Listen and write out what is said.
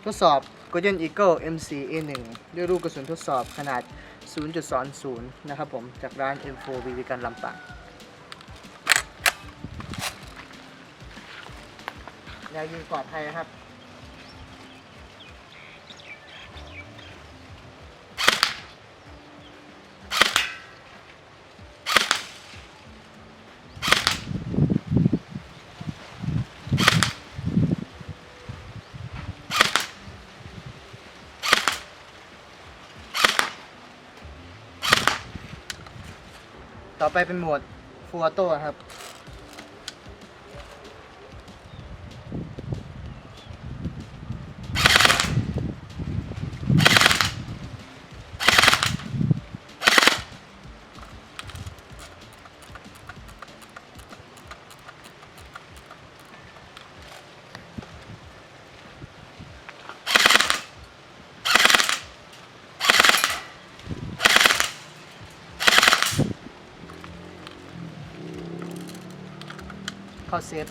ทดสอบ Golden Eagle M4 A1 ด้วยลูกกระสุนทดสอบขนาด 0.20 นะครับผมจากร้าน M4 BB กันลำปางแนวยิงปลอดภัยนะครับต่อไปเป็นโหมด Full Auto ครับเข้าเซฟ